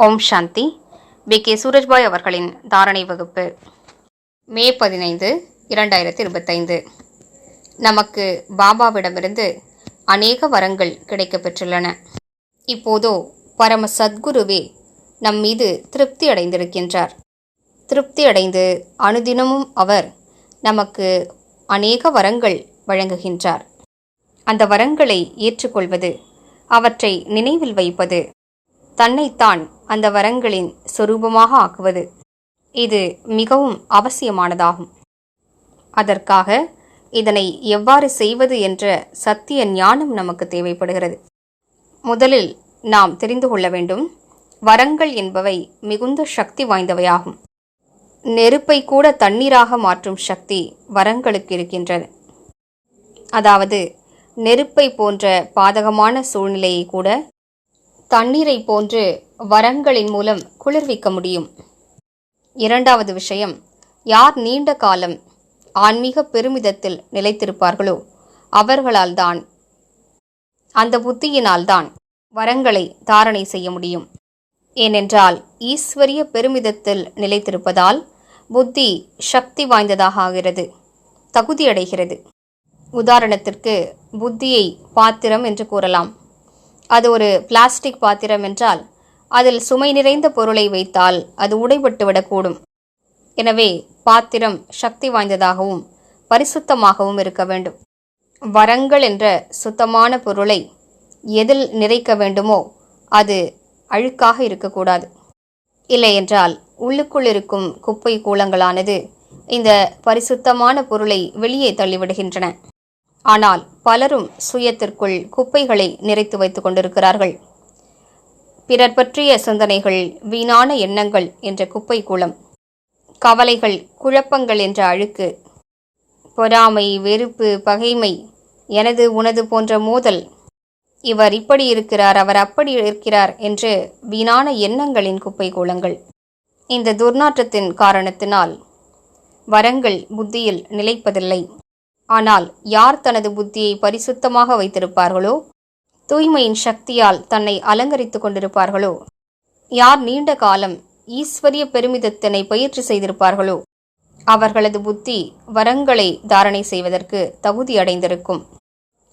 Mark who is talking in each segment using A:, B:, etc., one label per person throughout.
A: ஓம் சாந்தி. K Surajbhai அவர்களின் தாரணை வகுப்பு. மே 15, 2025. நமக்கு பாபாவிடமிருந்து அநேக வரங்கள் கிடைக்கப் பெற்றுள்ளன. இப்போதோ பரம சத்குருவே நம் மீது திருப்தி அடைந்திருக்கின்றார். திருப்தி அடைந்து அனுதினமும் அவர் நமக்கு அநேக வரங்கள் வழங்குகின்றார். அந்த வரங்களை ஏற்றுக்கொள்வது, அவற்றை நினைவில் வைப்பது, தன்னைத்தான் அந்த வரங்களின் சொரூபமாக ஆக்குவது, இது மிகவும் அவசியமானதாகும். அதற்காக இதனை எவ்வாறு செய்வது என்ற சத்திய ஞானம் நமக்கு தேவைப்படுகிறது. முதலில் நாம் தெரிந்து கொள்ள வேண்டும், வரங்கள் என்பவை மிகுந்த சக்தி வாய்ந்தவையாகும். நெருப்பை கூட தண்ணீராக மாற்றும் சக்தி வரங்களுக்கு இருக்கின்றது. அதாவது நெருப்பை போன்ற பாதகமான சூழ்நிலையை கூட தண்ணீரை போன்று வரங்களின் மூலம் குளிர்விக்க முடியும். இரண்டாவது விஷயம், யார் நீண்ட காலம் ஆன்மீக பெருமிதத்தில் நிலைத்திருப்பார்களோ அவர்களால் தான், அந்த புத்தியினால்தான் வரங்களை தாரணை செய்ய முடியும். ஏனென்றால் ஈஸ்வரிய பெருமிதத்தில் நிலைத்திருப்பதால் புத்தி சக்தி வாய்ந்ததாக ஆகிறது, தகுதியடைகிறது. உதாரணத்திற்கு புத்தியை பாத்திரம் என்று கூறலாம். அது ஒரு பிளாஸ்டிக் பாத்திரம் என்றால் அதில் சுமை நிறைந்த பொருளை வைத்தால் அது உடைபட்டுவிடக்கூடும். எனவே பாத்திரம் சக்தி வாய்ந்ததாகவும் பரிசுத்தமாகவும் இருக்க வேண்டும். வரங்கள் என்ற சுத்தமான பொருளை எதில் நிறைக்க வேண்டுமோ அது அழுக்காக இருக்கக்கூடாது. இல்லையென்றால் உள்ளுக்குள் இருக்கும் குப்பை கூளங்களானது இந்த பரிசுத்தமான பொருளை வெளியே தள்ளிவிடுகின்றன. ஆனால் பலரும் சுயத்திற்குள் குப்பைகளை நிறைத்து வைத்துக் கொண்டிருக்கிறார்கள். பிறர் பற்றிய சிந்தனைகள், வீணான எண்ணங்கள் என்ற குப்பை கூளம், கவலைகள், குழப்பங்கள் என்ற அழுக்கு, பொறாமை, வெறுப்பு, பகைமை, எனது உனது போன்ற மோதல், இவர் இப்படி இருக்கிறார், அவர் அப்படி இருக்கிறார் என்று வீணான எண்ணங்களின் குப்பை கூளங்கள். இந்த துர்நாற்றத்தின் காரணத்தினால் வரங்கள் புத்தியில் நிலைப்பதில்லை. ஆனால் யார் தனது புத்தியை பரிசுத்தமாக வைத்திருப்பார்களோ, தூய்மையின் சக்தியால் தன்னை அலங்கரித்துக் கொண்டிருப்பார்களோ, யார் நீண்ட காலம் ஈஸ்வரிய பெருமிதத்தினை பயிற்சி செய்திருப்பார்களோ அவர்களது புத்தி வரங்களை தாரணை செய்வதற்கு தகுதி அடைந்திருக்கும்.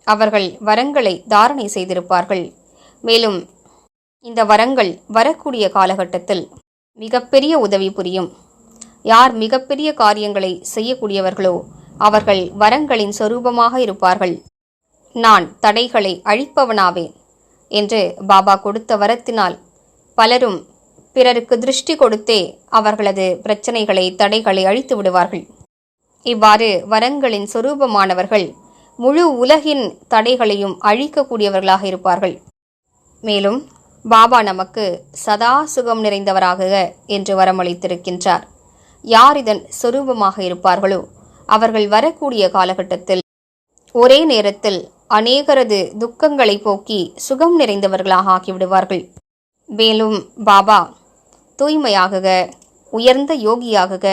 A: அவர்கள் வரங்களை தாரணை செய்திருப்பார்கள். மேலும் இந்த வரங்கள் வரக்கூடிய காலகட்டத்தில் மிகப்பெரிய உதவி புரியும். யார் மிகப்பெரிய காரியங்களை செய்யக்கூடியவர்களோ அவர்கள் வரங்களின் சொரூபமாக இருப்பார்கள். நான் தடைகளை அழிப்பவனாவேன் என்று பாபா கொடுத்த வரத்தினால் பலரும் பிறருக்கு திருஷ்டி கொடுத்தே அவர்களது பிரச்சனைகளை, தடைகளை அழித்து விடுவார்கள். இவ்வாறு வரங்களின் சொரூபமானவர்கள் முழு உலகின் தடைகளையும் அழிக்கக்கூடியவர்களாக இருப்பார்கள். மேலும் பாபா நமக்கு சதா சுகம் நிறைந்தவராக என்று வரமளித்திருக்கின்றார். யார் இதன் சொரூபமாக இருப்பார்களோ அவர்கள் வரக்கூடிய காலகட்டத்தில் ஒரே நேரத்தில் அநேகரது துக்கங்களை போக்கி சுகம் நிறைந்தவர்களாக ஆக்கிவிடுவார்கள். மேலும் பாபா தூய்மையாகுக, உயர்ந்த யோகியாகுக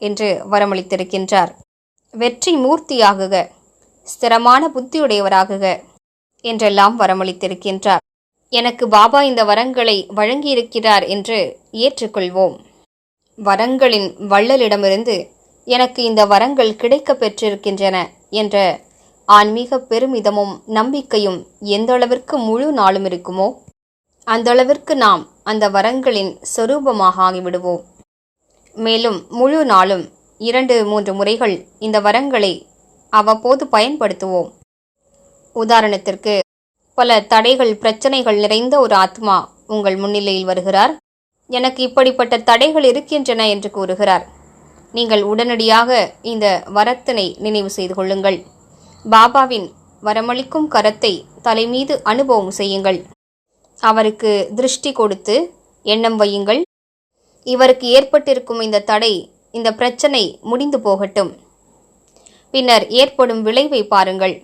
A: என்று வரமளித்திருக்கின்றார். வெற்றி மூர்த்தியாகுக, ஸ்திரமான புத்தியுடையவராகுக என்றெல்லாம் வரமளித்திருக்கின்றார். எனக்கு பாபா இந்த வரங்களை வழங்கியிருக்கிறார் என்று ஏற்றுக்கொள்வோம். வரங்களின் வள்ளலிடமிருந்து எனக்கு இந்த வரங்கள் கிடைக்க பெற்றிருக்கின்றன என்ற ஆன்மீக பெருமிதமும் நம்பிக்கையும் எந்த அளவிற்கு முழு நாளும் இருக்குமோ அந்த அளவிற்கு நாம் அந்த வரங்களின் சொரூபமாக ஆகிவிடுவோம். மேலும் முழு நாளும் 2-3 முறைகள் இந்த வரங்களை அவ்வப்போது பயன்படுத்துவோம். உதாரணத்திற்கு, பல தடைகள், பிரச்சனைகள் நிறைந்த ஒரு ஆத்மா உங்கள் முன்னிலையில் வருகிறார். எனக்கு இப்படிப்பட்ட தடைகள் இருக்கின்றன என்று கூறுகிறார். நீங்கள் உடனடியாக இந்த வரத்தினை நினைவு செய்து கொள்ளுங்கள். பாபாவின் வரமளிக்கும் கரத்தை தலைமீது அனுபவம் செய்யுங்கள். அவருக்கு திருஷ்டி கொடுத்து எண்ணம் வையுங்கள். இவருக்கு ஏற்பட்டிருக்கும் இந்த தடை, இந்த பிரச்சனை முடிந்து போகட்டும். பின்னர் ஏற்படும் விளைவை பாருங்கள்.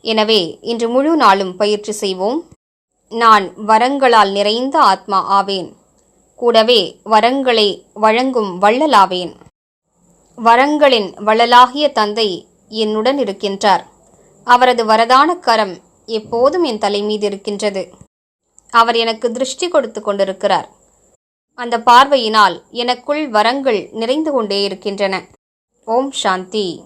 A: எனவே இன்று முழு நாளும் பயிற்சி செய்வோம். நான் வரங்களால் நிறைந்த ஆத்மா ஆவேன். கூடவே வரங்களை வழங்கும் வள்ளலாவேன். வரங்களின் வள்ளலாகிய தந்தை என்னுடன் இருக்கின்றார். அவரது வரதான கரம் எப்போதும் என் தலை மீது இருக்கின்றது. அவர் எனக்கு திருஷ்டி கொடுத்து கொண்டிருக்கிறார். அந்த பார்வையினால் எனக்குள் வரங்கள் நிறைந்து கொண்டே இருக்கின்றன. ஓம் சாந்தி.